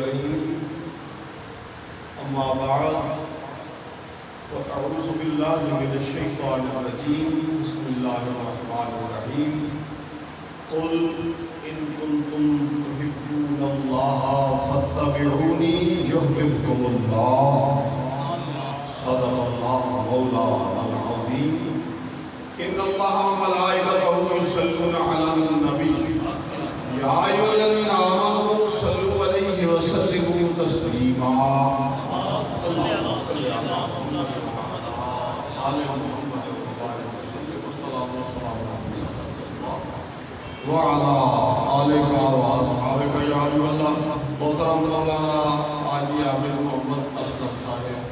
الكريم أما بعد فأعوذ بالله من الشيطان الرجيم بسم الله الرحمن الرحيم قل إن كنتم تحبون الله فاتبعوني يحببكم الله صدق الله مولانا العظيم إن الله وملائكته يصلون على النبي يا أيها الذين آمنوا صلوا عليه وسلموا تسليما اللهم صل على محمد وعلى آل محمد وبارك وسلم والصلاة والسلام وعلى آلك وأصحابك يا أيها الله محترم مولانا حاجی عابد محمد اسلم صاحب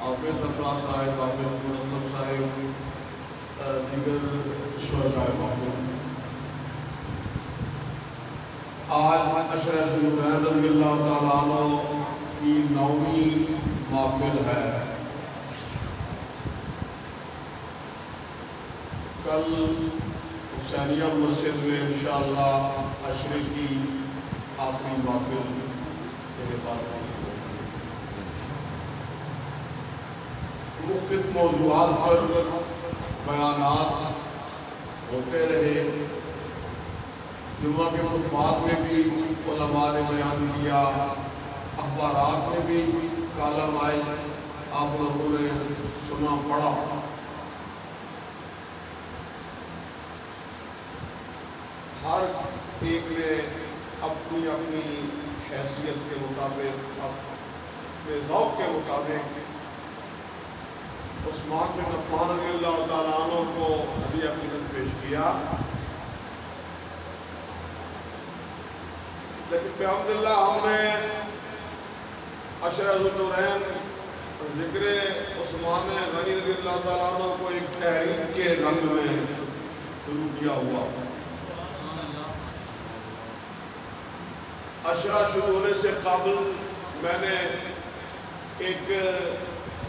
حافظ سرفراز صاحب حافظ اسلم صاحب دیگر شہداء محفوظ آج اشرف النورین رضی اللہ تعالیٰ عنہ کی 9ویں محفل ہے۔ کل حسینیہ مسجد میں انشاءاللہ عشرے کی آخری محفل میرے پاس مختلف موضوعات پر بیانات ہوتے رہے۔ جمعہ کے خطبات میں بھی علماء نے بیان کیا، اخبارات میں بھی کالم آئے، آپ لوگوں نے سنا پڑھا۔ ہر ایک نے اپنی اپنی حیثیت کے مطابق اپنے ذوق کے مطابق عثمان بن عفان رضی اللہ تعالیٰ عنہ کو ہدیہ عقیدت پیش کیا، لیکن بحمداللہ ہم نے عشرہ ذوالنورین ذکر عثمان غنی رضی اللہ تعالیٰ عنہ کو ایک تحریک کے رنگ میں شروع کیا ہوا۔ عشرہ شروع ہونے سے قبل میں نے ایک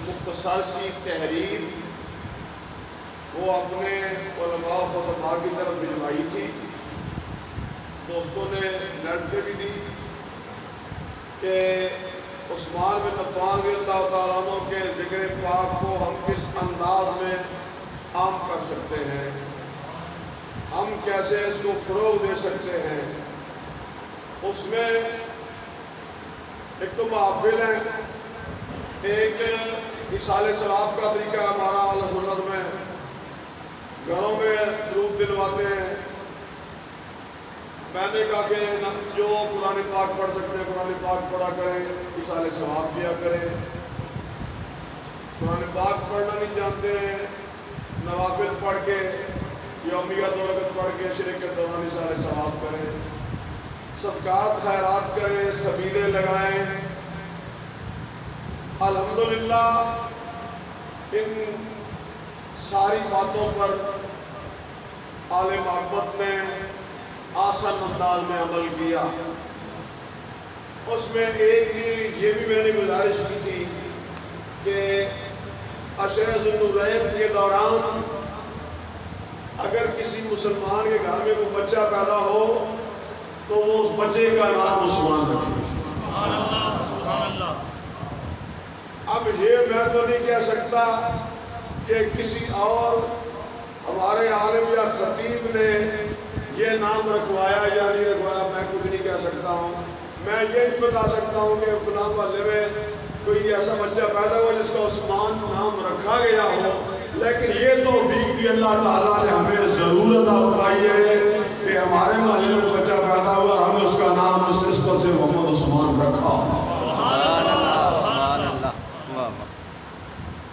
مختصر سی تحریر وہ اپنے علماء و خطباء کی طرف بھجوائی تھی، دوستوں نے نیٹ پہ بھی دی کہ عثمان بن عفان رضی اللہ تعالیٰ عنہ کے ذکر پاک کو ہم کس انداز میں عام کر سکتے ہیں، ہم کیسے اس کو فروغ دے سکتے ہیں۔ اس میں ایک تو محافل ہیں، ایک اصال ثواب کا طریقہ ہمارا اہل سنت میں گھروں میں درود دلواتے ہیں۔ میں نے کہا کہ جو قرآن پاک پڑھ سکتے ہیں قرآن پاک پڑھا کریں، اصال ثواب کیا کریں۔ قرآن پاک پڑھنا نہیں جانتے ہیں، نوافل پڑھ کے یومیہ 2 رکعت پڑھ کے عشرے کے دوران اصال ثواب کریں، صدقات خیرات کریں، سبیلیں لگائیں۔ الحمدللہ ان ساری باتوں پر آل محبت نے آسان انداز میں عمل کیا۔ اس میں ایک یہ بھی میں نے گزارش کی تھی کہ عشرہ ذوالنورین کے دوران اگر کسی مسلمان کے گھر میں کوئی بچہ پیدا ہو تو وہ اس بچے کا نام عثمان رکھے۔ اب یہ میں تو نہیں کہہ سکتا کہ کسی اور ہمارے عالم یا خطیب نے یہ نام رکھوایا یا نہیں رکھوایا، میں کچھ نہیں کہہ سکتا ہوں۔ میں یہ نہیں بتا سکتا ہوں کہ فلاں محلے میں کوئی ایسا بچہ پیدا ہوا جس کا عثمان نام رکھا گیا ہو، لیکن یہ توفیق بھی اللہ تعالیٰ نے ہمیں ضرور عطا فرمائی ہے کہ ہمارے محلے میں بچہ پیدا ہوا، ہم نے اس کا نام اس نسبت سے محمد عثمان رکھا۔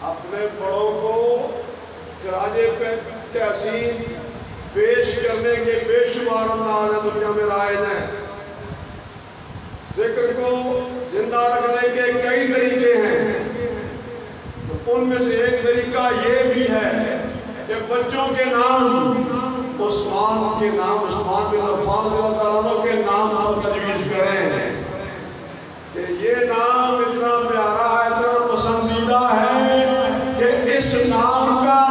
اپنے بڑوں کو خراج تحسین پیش کرنے کے بے شمار انداز دنیا میں رائج ہیں۔ ذکر کو زندہ رکھنے کے کئی طریقے ہیں، ان میں سے ایک طریقہ یہ بھی ہے کہ بچوں کے نام عثمان بن عفان رضی اللہ عنہ کے نام پر تجویز کریں کہ یہ نام اتنا پیارا ہے، اتنا پسندیدہ ہے کہ اس نام کا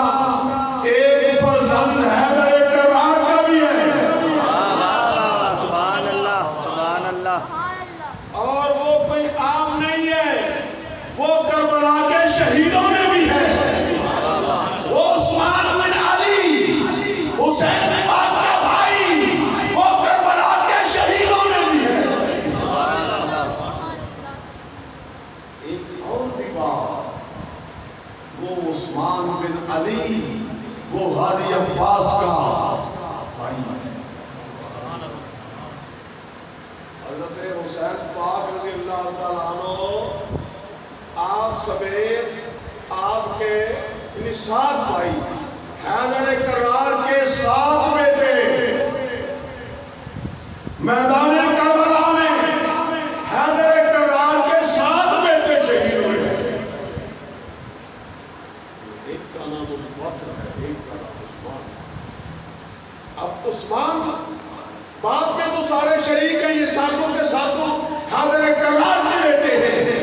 ایک فرزند ہے حضرت حسین پاک رضی اللہ تعالیٰ عنہ آپ سمیت آپ کے یعنی 7 بھائی، حیدر کرار کے 7 بیٹے میدان کربلا میں حیدر کرار کے 7 بیٹے شہید ہوئے ہیں۔ ایک کا نام ابوبکر ہے، ایک کا نام عثمان۔ اب عثمان باپ میں تو سارے شریک ہیں، یہ 7 کے 7 حیدر کرار کے بیٹے ہیں۔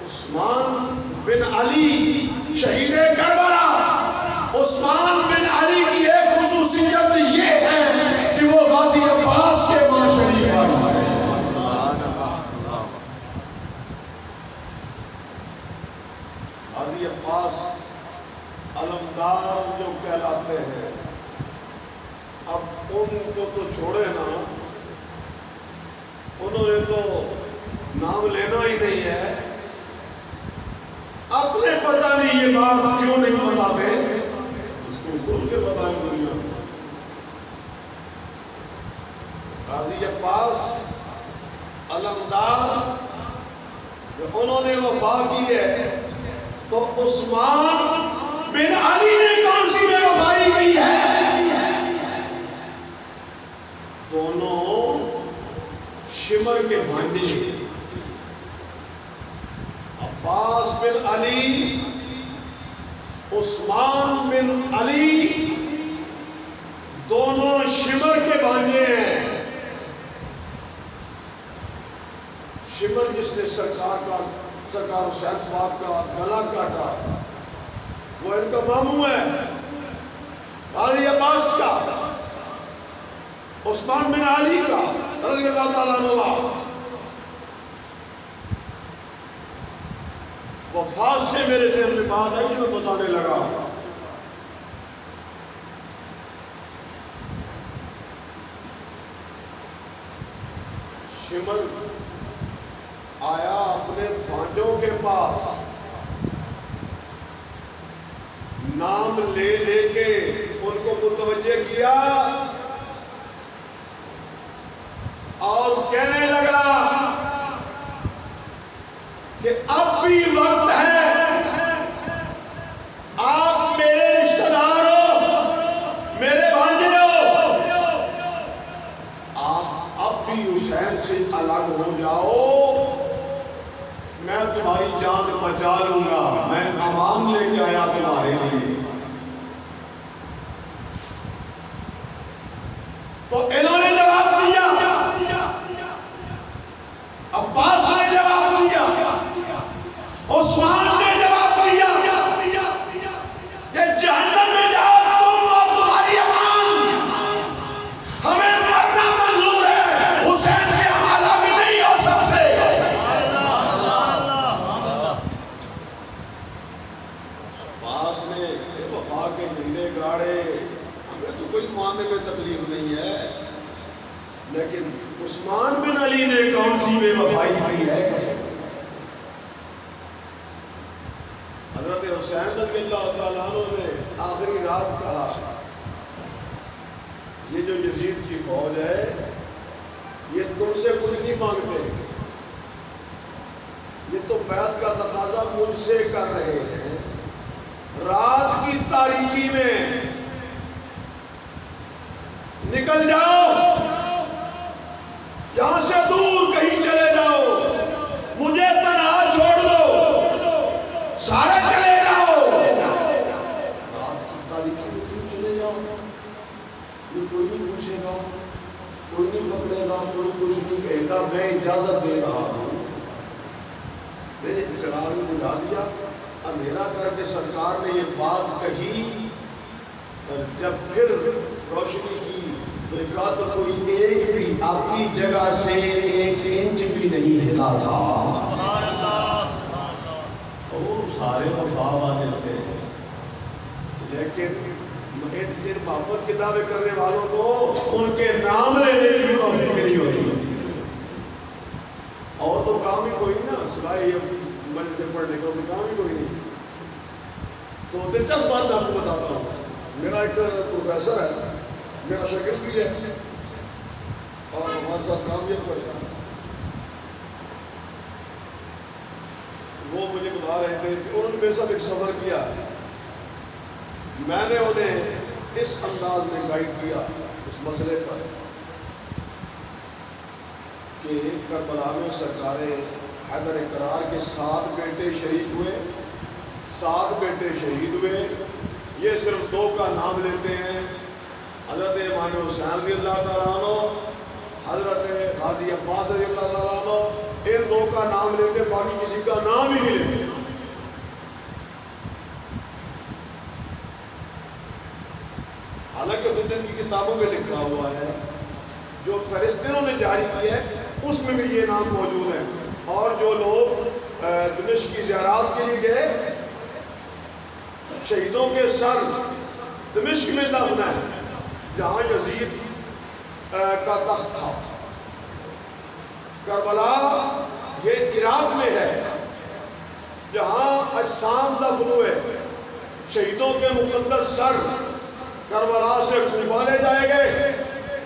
عثمان بن علی شہید کربلا، عثمان بن علی کی ایک خصوصیت یہ ہے کہ وہ غازی عباس کے ماں شریف بھائی ہیں۔ غازی عباس علمدار جو کہلاتے ہیں، اب ان کو تو چھوڑے نا، انہوں نے تو نام لینا ہی نہیں ہے، اپنے پتہ نہیں یہ بات کیوں نہیں بتاتے، اس کو کھول کے بتائیں دنیا۔ غازی عباس علمدار جب انہوں نے وفا کی ہے تو عثمان بن علی نے کون سی میں وفائی کی ہے؟ دونوں شمر کے بھانجے ہیں، عباس بن علی، عثمان بن علی، دونوں شمر کے بھانجے ہیں۔ شمر جس نے سرکار حسین پاک کا گلا کاٹا وہ ان کا ماموں ہے، غازی عباس کا، عثمان بن علی کا رضی اللہ تعالیٰ عنہ۔ وفات سے میرے ذہن میں بات ہے جو میں بتانے لگا۔ شمر آیا اپنے بھانجوں کے پاس، نام لے لے کے ان کو متوجہ کیا اور کہنے لگا کہ اب بھی وقت ہے، آپ میرے رشتہ دار ہو، میرے بھانجے ہو، آپ اب بھی حسین سے الگ ہو جاؤ، میں تمہاری جان بچا لوں گا، میں امان لے کے آیا تمہارے لیے۔ تو انہوں نے جواب دیا، عباس نے جواب دیا، عثمان نے جواب دیا کہ جہنم میں جاؤ تم اور تمہاری امان، ہمیں مرنا منظور ہے، حسین سے ہم الگ نہیں ہو سکتے۔ عباس نے وفا کے جھنڈے گاڑے، ہمیں تو کوئی ماننے میں تکلیف نہیں ہے، لیکن عثمان بن علی نے کون سی بے وفائی کی ہے؟ حضرت حسین رضی اللہ تعالیٰ عنہ نے آخری رات کہا، یہ جو یزید کی فوج ہے یہ تم سے کچھ نہیں مانگتے، یہ تو بیعت کا تقاضا مجھ سے کر رہے ہیں، رات کی تاریکی میں نکل جاؤ، یہاں سے دور کہیں چلے جاؤ، مجھے تنہا چھوڑ دو، سارے چلے جاؤ۔ رات کی تاریکی میں کیوں چلے جاؤ؟ یہ کوئی نہیں پوچھے گا، کوئی نہیں پکڑے گا، کوئی کچھ نہیں کہے گا، میں اجازت دے رہا ہوں۔ میں نے چراغ بجھا دیا، اندھیرا کر کے سرکار نے یہ بات کہی، جب پھر روشنی کی دیکھا تو کوئی ایک بھی اپنی جگہ سے 1 انچ بھی نہیں ہلا تھا، اور سارے وفا والے تھے، لیکن ان محبت کے دعوے کرنے والوں کو ان کے نام لینے کی توفیق نہیں ہوتی، اور تو کام ہی کوئی نا سوائے منزل سے پڑھنے کا کام ہی کوئی نہیں۔ تو دلچسپ بات میں آپ کو بتاتا ہوں، میرا ایک پروفیسر ہے، میرا شاگرد بھی ہے، اور ہمارے ساتھ ساتھ کام بھی کرتا ہے. وہ مجھے بتا رہے تھے کہ انہوں نے میرے ساتھ ایک سفر کیا، میں نے انہیں اس انداز میں گائیڈ کیا اس مسئلے پر کہ کربلا میں سرکار حیدر کرار کے 7 بیٹے شہید ہوئے، 7 بیٹے شہید ہوئے. یہ صرف 2 کا نام لیتے ہیں، حضرت امام حسین رضی اللہ تعالیٰ عنہ، حضرت غازی عباس رضی اللہ تعالیٰ عنہ. ان 2 کا نام لیتے، باقی کسی کا نام ہی نہیں لیتے. حالانکہ خود ان کی کتابوں میں لکھا ہوا ہے، جو فلسطینوں نے جاری کی ہے اس میں بھی یہ نام موجود ہے. اور جو لوگ دمشق کی زیارات کے لیے گئے، شہیدوں کے سر دمشق میں دفن ہے جہاں یزید کا تخت تھا. کربلا یہ عراق میں ہے جہاں اجسام دفن ہوئے. شہیدوں کے مقدس سر کربلا سے کوفہ لے جائے گئے،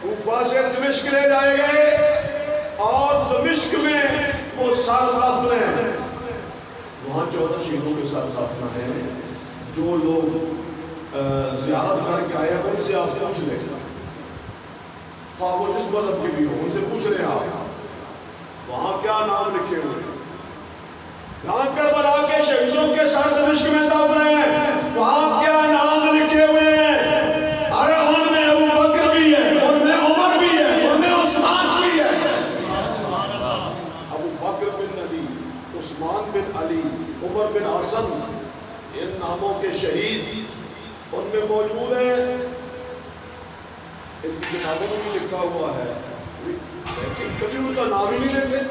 کوفہ سے دمشق لے جائے گئے، اور دمشق میں وہ سر دفن ہیں. وہاں 14 شہیدوں کے سر دفن ہیں. جو لوگ زیارت کر کے آئے ہیں ان سے آپ پوچھ لیں، خواہ وہ جس مذہب کے بھی ہو، ان سے پوچھ لیں آپ وہاں کیا نام لکھے ہوئے ہیں. یہاں کربلا کے شہیدوں کے سر دمشق میں دفن ہیں، وہاں کیا نام لکھے ہوئے ہیں. ارے ان میں ابو بکر بھی ہے، ان میں عمر بھی ہے، ان میں عثمان بھی ہے. ابو بکر بن علی، عثمان بن علی، عمر بن حسن، ان ناموں کے شہید ان میں موجود ہیں. ان کی کتابوں میں بھی لکھا ہوا ہے، لیکن کبھی ان کا نام ہی نہیں لیتے.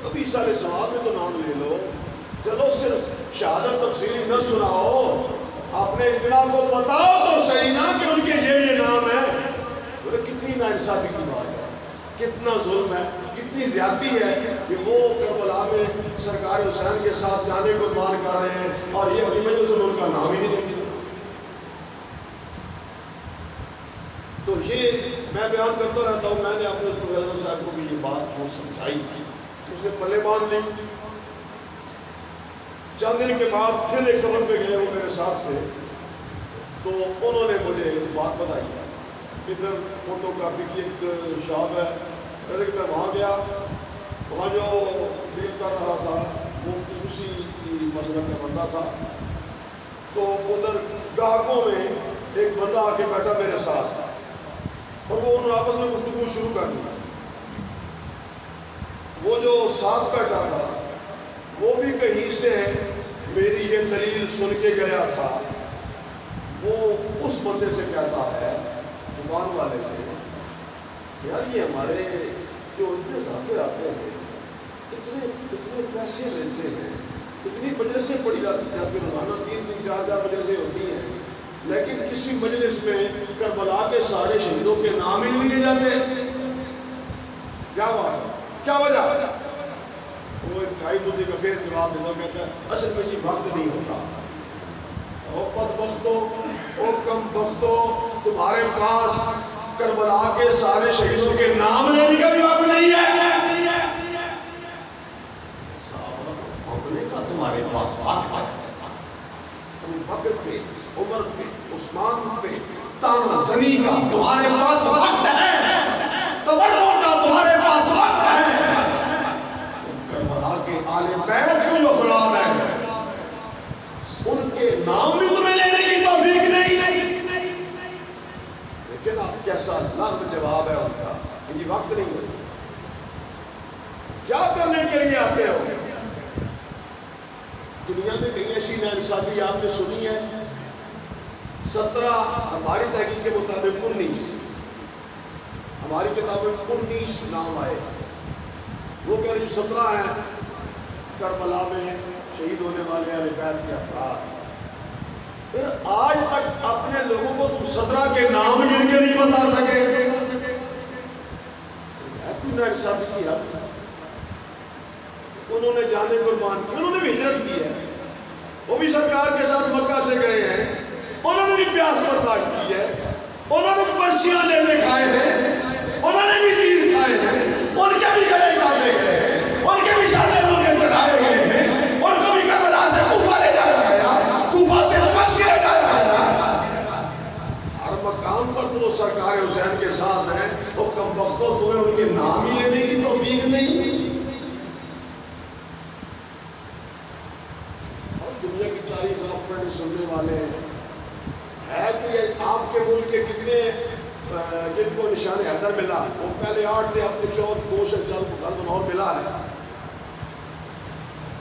کبھی سارے ثواب میں تو نام لے لو، چلو صرف شہادت تفصیلی نہ سناؤ، اپنے اجتماع کو بتاؤ تو صحیح نا کہ ان کے یہ نام ہے. کتنی ناانصافی کی بات ہے، کتنا ظلم ہے، کتنی زیادتی ہے کہ وہ کربلا میں سرکار حسین کے ساتھ جانے کو مان کر رہے ہیں اور یہ اپنی وجہ سے ان کا نام ہی نہیں لیں گے. تو یہ میں بیان کرتا رہتا ہوں. میں نے اپنے پروفیسر صاحب کو بھی یہ بات جو سمجھائی، اس نے پلے باندھ لی. چند دن کے بعد پھر ایک سفر پہ گئے، وہ میرے ساتھ تھے، تو انہوں نے مجھے بات بتائی. ادھر فوٹو کاپی کی ایک شاپ ہے، میں وہاں گیا. وہاں جو ڈیل کر رہا تھا وہ خصوصی مسئلہ کا بندہ تھا. تو ادھر گاہکوں میں ایک بندہ آ کے بیٹھا میرے ساتھ، اور وہ انہوں نے آپس میں گفتگو شروع کر دی. وہ جو ساتھ بیٹھا تھا وہ بھی کہیں سے میری یہ دلیل سن کے گیا تھا. وہ اس بندے سے کہتا ہے، دکان والے سے، یار یہ ہمارے جو اتنے ذاکر آتے ہیں، اتنے پیسے لیتے ہیں، اتنی مجلسیں پڑی جاتی ہیں، روزانہ 3-4 مجلسیں ہوتی ہیں، لیکن کسی مجلس میں کربلا کے سارے شہیدوں کے نام ہی نہیں لیے جاتے. کیا بات ہے، کیا وجہ؟ وہ ایک بھائی مجھے کا خیر جواب دینا، کہتا ہے اصل میں یہ وقت نہیں ہوتا. او بدبختو، او کم بختو، تمہارے پاس کربلا کے سارے شہیدوں کے نام لینے کا بھی وقت نہیں ہے. تمہارے پاس وقت ہے. ابو بکر پہ، عمر پہ، عثمان پہ تانا زنی کا تمہارے پاس وقت ہے، تبرع کا تمہارے پاس وقت ہے. کربلا کے آل بیت کے جو افراد ہیں ان کے نام بھی تمہیں لینے کی توفیق نہیں. لیکن آپ کیسا لغو جواب ہے ان کا کہ یہ وقت نہیں ہے. کیا کرنے کے لیے آتے ہو؟ دنیا میں کئی ایسی ناانصافی آپ نے سنی ہے. 17 ہماری تحقیق کے مطابق 19 ہماری کتابوں میں 19 نام آئے. وہ کہہ رہی 17 ہیں کربلا میں شہید ہونے والے اہل بیت کے افراد. پھر آج تک اپنے لوگوں کو تم 17 کے نام گن کے نہیں بتا سکے. کوئی ناانصافی کی حد. انہوں نے جانے قربان کی، انہوں نے بھی ہجرت کی ہے، وہ بھی سرکار کے ساتھ مکہ سے گئے ہیں، انہوں نے بھی پیاس برداشت کی ہے، انہوں نے بھی پرچیاں لے کھائے ہیں. کے نام ہی لینے کی توفیق نہیں. اور دنیا کی تاریخ آپ پڑھنے سننے والے ہیں. ہے کہ آپ کے ملک کے کتنے جن کو نشان حیدر ملا، وہ پہلے 8 تھے، اب کچھ اور 2 سے زیادہ اور ملا ہے.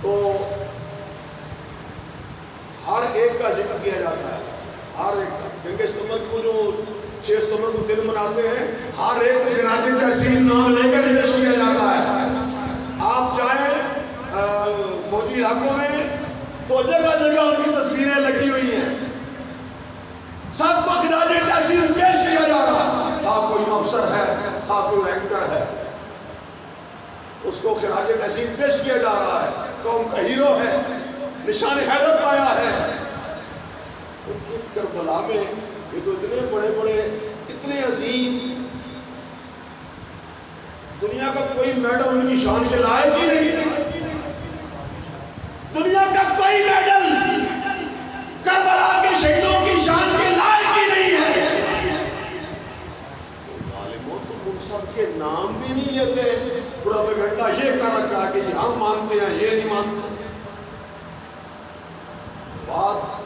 تو ہر ایک کا ذکر کیا جاتا ہے، ہر ایک کا. کیونکہ ستمبر کو جو 6 ستمبر کو دن مناتے ہیں، ہر ایک کو خراج تحسین نام لے کر پیش کیا جاتا ہے. آپ جائیں فوجی علاقوں میں تو جگہ جگہ ان کی تصویریں لگی ہوئی ہیں، سب کو خراج تحسین پیش کیا جا رہا ہے. خواہ کوئی افسر ہے، خواہ کوئی اینکر ہے، اس کو خراج تحسین پیش کیا جا رہا ہے. قوم کا ہیرو ہے، نشان حیدر پایا ہے. کربلا میں یہ تو اتنے بڑے بڑے، اتنے عظیم، دنیا کا کوئی میڈل ان کی شان کے لائق ہی نہیں. دنیا کا کوئی میڈل کربلا کے شہیدوں کی شان کے لائق ہی نہیں ہے. ظالموں تو ان سب کے نام بھی نہیں لیتے. پروپیگنڈا یہ کر رکھا کہ ہم مانتے ہیں، یہ نہیں مانتے. بات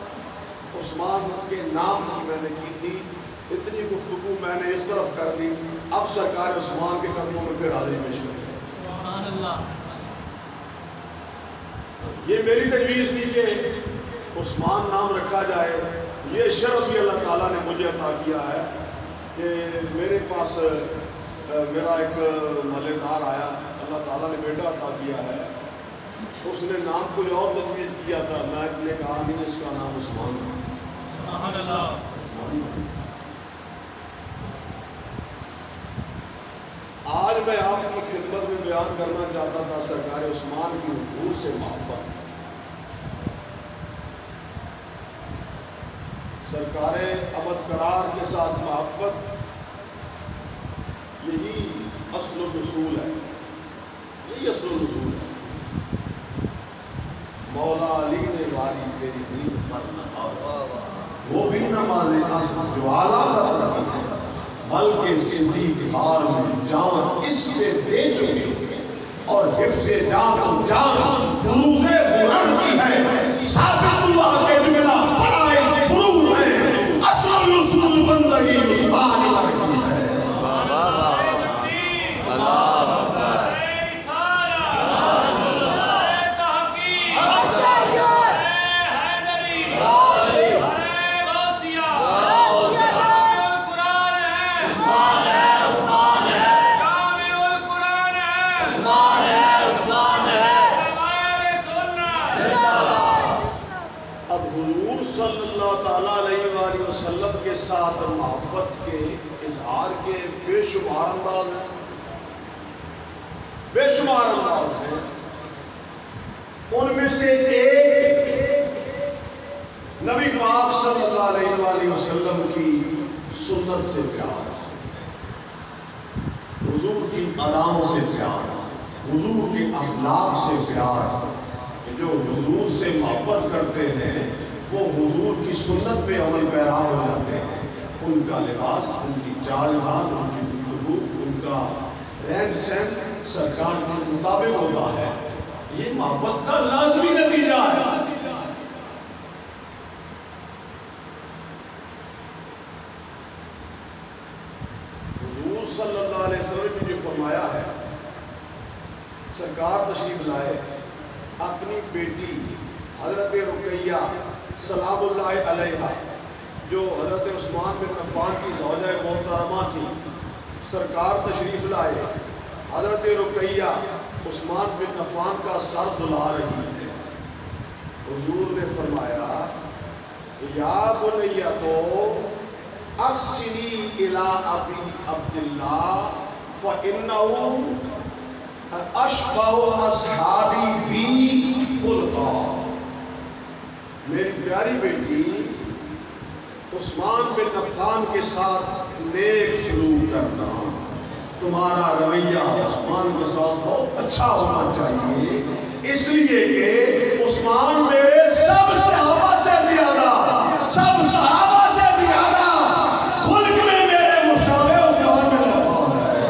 عثمان کے نام کی میں نے کی تھی، اتنی گفتگو میں نے اس طرف کر دی. اب سرکار عثمان کے قدموں میں پھر حاضری پیش کرتے ہیں. سبحان اللہ. یہ میری تجویز تھی کہ عثمان نام رکھا جائے. یہ شرف بھی اللہ تعالیٰ نے مجھے عطا کیا ہے کہ میرے پاس میرا ایک محلے دار آیا، اللہ تعالیٰ نے بیٹا عطا کیا ہے. اس نے نام کوئی اور تجویز کیا تھا، میں نے کہا نہیں، اس کا نام عثمان ہے. سبحان اللہ. آج میں آپ کی خدمت میں بیان کرنا چاہتا تھا سرکار عثمان کی حضور سے محبت. سرکار ابد قرار کے ساتھ محبت، یہی اصل و نصول ہے، یہی اصل و نصول ہے. مولا علی نے واری تیری دین پر نہ، وہ بھی نماز اصل جوالا ختم، بلکہ صدیق حال میں جان اس پہ دے چکے، اور حفظ جان جان فروز قرآن کی ہے. ثابت اللہ کے جملہ فرائض فروض ہے، اصل نصول بندگی عثمان لگتی ہے. کے ساتھ محبت کے اظہار کے بے شمار انداز ہیں، بے شمار انداز ہیں. ان میں سے ایک نبی پاک صلی اللہ علیہ وآلہ وسلم کی سنت سے پیار، حضور کی اداؤں سے پیار، حضور کے اخلاق سے پیار. جو حضور سے محبت کرتے ہیں وہ حضور کی سنت پہ عمل پیرا ہو جاتے ہیں. ان کا لباس، ان کی چال ڈھال، ان کی گفتگو، ان کا رہن سہن سرکار کے مطابق ہوتا ہے. یہ محبت کا لازمی نتیجہ ہے. حضور صلی اللہ علیہ وسلم نے جو فرمایا ہے، سرکار تشریف لائے، اپنی بیٹی حضرت رقیہ سلام اللہ علیہا، جو حضرت عثمان بن عفان کی زوجہ محترمہ تھی، سرکار تشریف لائے. حضرت رقیہ عثمان بن عفان کا سر دھلا رہی ہے. حضور نے فرمایا یا بنیۃ احسنی الی ابی عبداللہ فإنہ اشبہ اصحابی بی خلقا. میری پیاری بیٹی عثمان بن عفان کے ساتھ نیک سلوک کرنا، تمہارا رویہ عثمان کے ساتھ بہت اچھا ہونا چاہیے، اس لیے کہ عثمان میرے سب صحابہ سے زیادہ، سب صحابہ سے زیادہ خلق میں میرے مشابہ عثمان بن عفان ہے.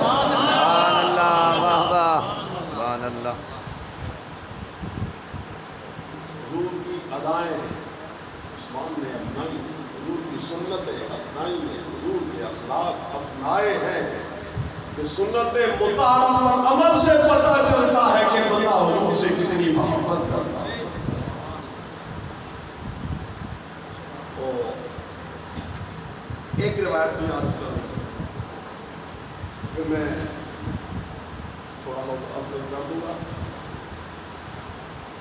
کہ سنت مطہرہ پر عمل سے پتہ چلتا ہے کہ بندہ حضور سے کتنی محبت کرتا ہے. ایک روایت میں عرض کروں کہ میں تھوڑا بہت افضل کر دوں گا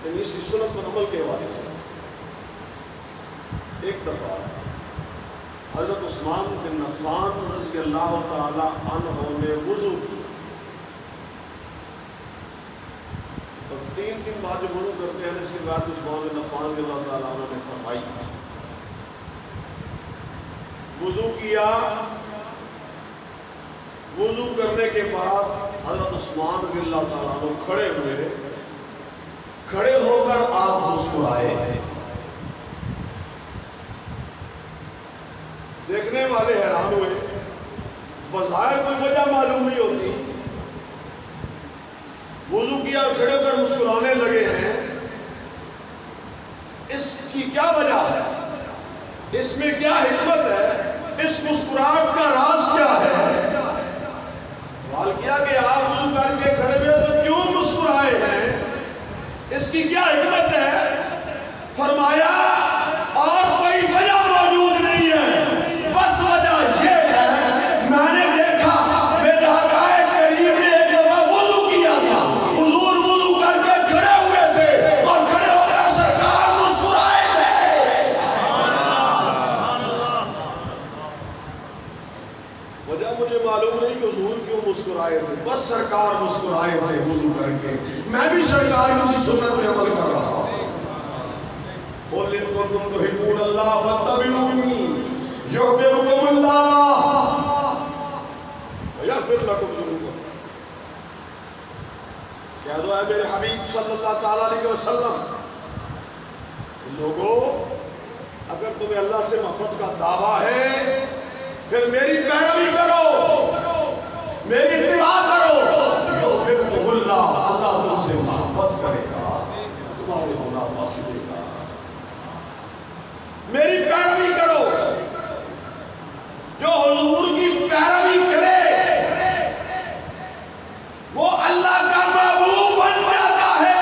یعنی اسی سنت پر عمل کے حوالے سے. ایک دفعہ حضرت عثمان بن عفان رضی اللہ تعالی عنہ نے وضو کی اور 3 دن بعد جب وضو کرتے ہیں اس کے بعد عثمان بن عفان رضی اللہ تعالی عنہ نے فرمائی وضو کیا. وضو کرنے کے بعد حضرت عثمان رضی اللہ تعالیٰ عنہ کھڑے ہوئے. کھڑے ہو کر آپ مسکرائے. دیکھنے والے حیران ہوئے. بظاہر کوئی وجہ معلوم نہیں ہوتی. وضو کیا اور کھڑے ہو کر مسکرانے لگے ہیں. اس کی کیا وجہ ہے؟ اس میں کیا حکمت ہے؟ اس مسکراہٹ کا راز کیا ہے؟ سوال کیا کہ آپ وضو کر کے کھڑے ہوئے تو کیوں مسکرائے ہیں؟ اس کی کیا حکمت ہے؟ فرمایا اور کوئی وجہ موجود نہیں ہے، بس وجہ یہ ہے میں نے دیکھا میرے آقائے کریم نے ایک دفعہ وضو کیا تھا، حضور وضو کر کے کھڑے ہوئے تھے اور کھڑے ہو کر سرکار مسکرائے تھے. وجہ مجھے معلوم نہیں کہ حضور کیوں مسکرائے تھے، بس سرکار مسکرائے تھے وضو کر کے. میں بھی سرکار کی سنت میں عمل کر رہا ہوں. قُلْ إِن كُنتُمْ تُحِبُّونَ اللَّهَ فَاتَّبِعُونِي يُحْبِبْكُمُ اللَّهُ وَيَغْفِرْ لَكُمْ ذُنُوبَكُمْ. کہہ دو اے میرے حبیب صلی اللہ تعالیٰ علیہ وسلم، لوگو اگر تمہیں اللہ سے محبت کا دعویٰ ہے پھر میری پیروی کرو، میری اتباع کرو. یحببکم اللہ، اللہ تم سے محبت کرے گا، تمہارے گناہ معاف دے گا. میری پیروی کرو. جو حضور کی پیروی کرے وہ اللہ کا محبوب بن جاتا ہے.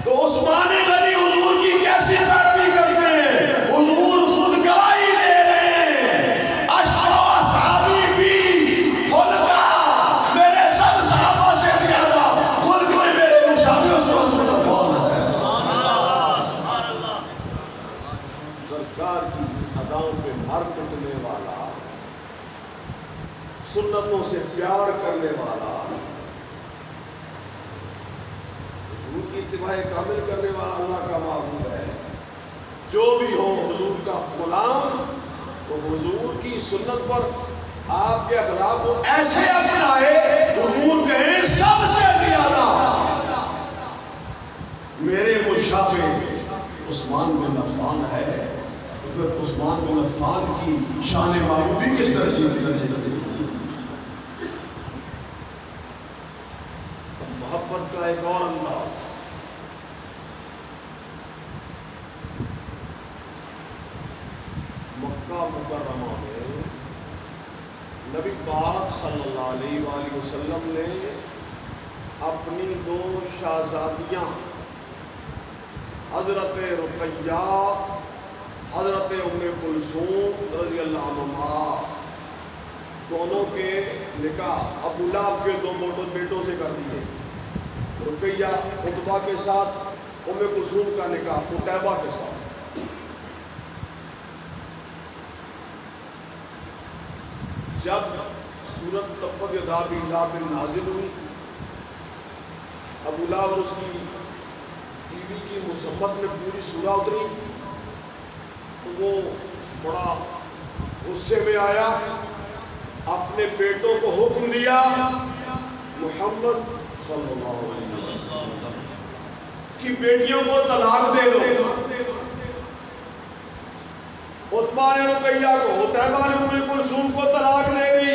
تو عثمان غنی حضور کی کیسی پیروی کرتے ہیں؟ حضور خود گواہی دے رہے ہیں. اشرف صحابی بھی خود کا میرے سب صحابہ سے زیادہ خود کوئی میرے مشابہ سرکار کی اداؤں پہ مر مٹنے والا، سنتوں سے پیار کرنے والا، حضور کی اتباع کامل کرنے والا اللہ کا محبوب ہے. جو بھی ہو حضور کا غلام تو حضور کی سنت پر آپ کے اخلاق کو ایسے اپنائے حضور کہیں سب سے زیادہ میرے مشابہ عثمان بن عفان ہے. عثمان بن عفان کی شان محبوبی کس طرح سے محبت کا ایک اور انداز. مکہ مکرمہ میں نبی پاک صلی اللہ علیہ وآلہ وسلم نے اپنی 2 شہزادیاں حضرت رقیہ حضرت ام کلثوم رضی اللہ عنہا دونوں کے نکاح ابو لہب کے 2 بیٹوں سے کر دیے. رقیہ عتبہ کے ساتھ، ام کلثوم کا نکاح عتیبہ کے ساتھ. جب سورۃ تبت یدا ابی لہب نازل ہوئی، ابو لہب اور اس کی بیوی کی مذمت میں پوری سورہ اتری تو وہ بڑا غصے میں آیا. اپنے بیٹوں کو حکم دیا محمد صلی اللہ علیہ وسلم کی بیٹیوں کو طلاق دے دو. عتبہ نے رقیہ کو، عتیبہ نے ام کلثوم کو طلاق دے دی.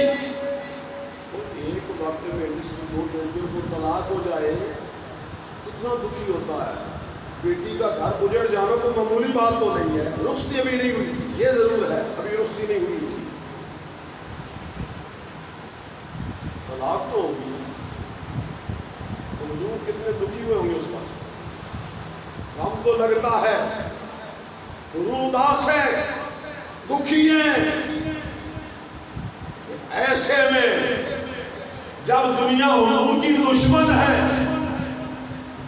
ایک وقت میں جس کی 2 بیٹیوں کو طلاق ہو جائے کتنا دکھی ہوتا ہے. بیٹی کا گھر اجڑ جانا کوئی معمولی بات تو نہیں ہے. رخصتی ابھی نہیں ہوئی، یہ ضرور ہے ابھی رخصتی نہیں ہوئی. ہلاک تو ہوگی، حضور کتنے دکھی ہوئے ہوں گے اس وقت. ہم تو لگتا ہے حضور اداس ہیں، دکھی ہیں. ایسے میں جب دنیا حضور کی دشمن ہے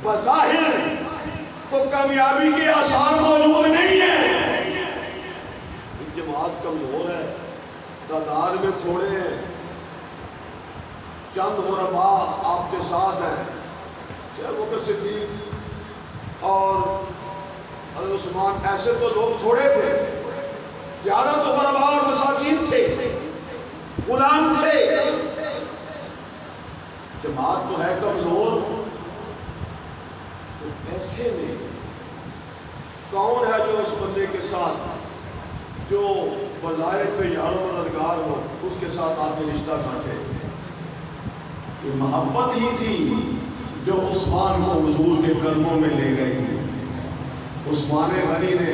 بظاہر تو کامیابی کے آثار موجود نہیں ہیں. جماعت کمزور ہے، تعداد میں تھوڑے ہیں، چند غربا آپ کے ساتھ ہیں. ابو بکر صدیق اور حضرت عثمان ایسے تو لوگ تھوڑے تھے، زیادہ تو غربا اور مساکین تھے، غلام تھے. جماعت تو ہے کمزور. تو ایسے میں کون ہے جو اس بندے کے ساتھ جو بظاہر پہ یار و مددگار ہو اس کے ساتھ آپ نے رشتہ کاٹے؟ یہ محبت ہی تھی جو عثمان کو حضور کے قدموں میں لے گئی. عثمان غنی نے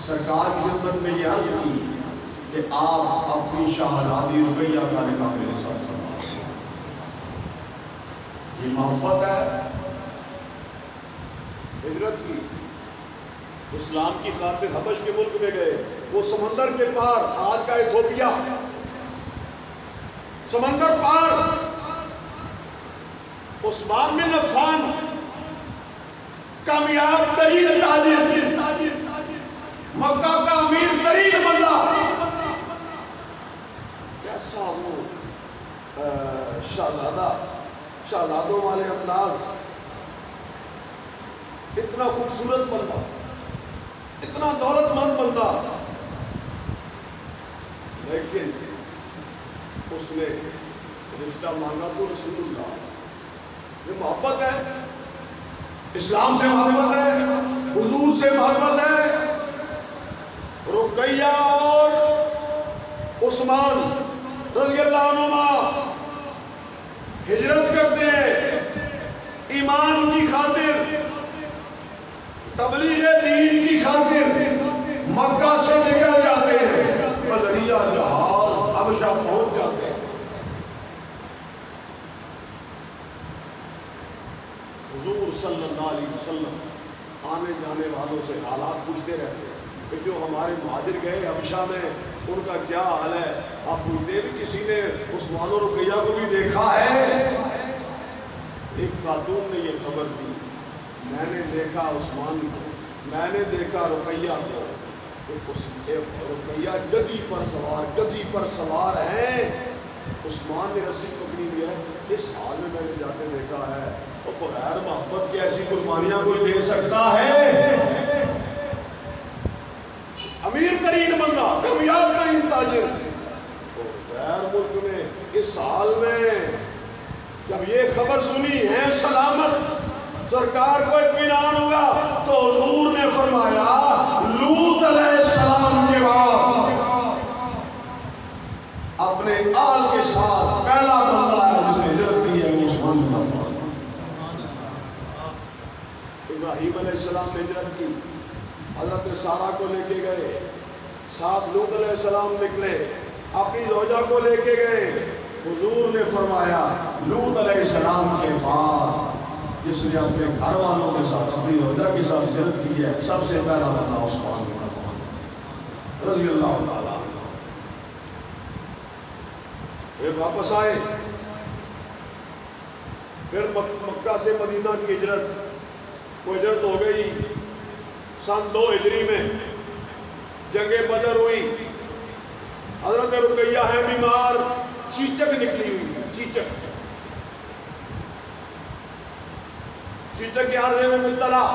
سرکار کی خدمت میں یہ عرض کی کہ آپ اپنی شہزادی رقیہ کا نکاح میرے ساتھ فرمائیں. یہ محبت ہے. ہجرت کی، اسلام کی خاطر حبش کے ملک میں گئے. وہ سمندر کے پار، آج کا ایتھوپیا، سمندر پار عثمان بن عفان کامیاب ترین تاجر، مکہ کا امیر ترین بندہ، کیسا وہ شہزادوں والے انداز، اتنا خوبصورت بندہ، اتنا دولت مند بندہ. لیکن اس نے رشتہ مانگا تو رسول اللہ. یہ محبت ہے، اسلام سے محبت ہے، حضور سے محبت ہے. رقیہ اور عثمان رضی اللہ عنہما ہجرت کرتے ہیں ایمان کی خاطر، تبلیغ دین کی خاطر. مکہ سے نکل جاتے ہیں، بلڑیا جہاز حبشہ پہنچ جاتے ہیں. حضور صلی اللہ علیہ وسلم آنے جانے والوں سے حالات پوچھتے رہتے ہیں کہ جو ہمارے مہاجر گئے حبشہ میں ان کا کیا حال ہے. آپ پوچھتے بھی کسی نے عثمان و رقیہ کو بھی دیکھا ہے؟ ایک خاتون نے یہ خبر دی، میں نے دیکھا عثمان کو، میں نے دیکھا رقیہ کو. رقیہ گدی پر سوار ہیں. عثمان نے رسی پکڑی ہوئی ہے. اس حال میں نے جا کے دیکھا ہے. اور بغیر محبت کی ایسی قربانیاں کوئی دے سکتا ہے؟ امیر ترین بندہ، کامیاب ترین تاجر، غیر ملک میں اس حال میں جب یہ خبر سنی ہے سلامت، سرکار کو اطمینان ہوا تو حضور نے فرمایا لوط علیہ السلام کے بعد اپنے آل کے ساتھ پہلا بندہ ہے جس نے ہجرت کی ہے، عثمان بن عفان. ابراہیم علیہ السلام نے ہجرت کی، حضرت سارہ کو لے کے گئے، ساتھ لوط علیہ السلام نکلے، اپنی زوجہ کو لے کے گئے. حضور نے فرمایا لوط علیہ السلام کے بعد جس نے اپنے گھر والوں کے ساتھ اپنی زوجہ کے ساتھ ہجرت کی ہے سب سے پہلا بندہ عثمان بن عفان رضی اللہ تعالیٰ. پھر واپس آئے، پھر مکہ سے مدینہ کی ہجرت. وہ ہجرت ہو گئی سن 2 ہجری میں، جنگ بدر ہوئی. حضرت رقیہ ہے بیمار، چیچک نکلی ہوئی، چیچک کے عارضے میں مبتلا.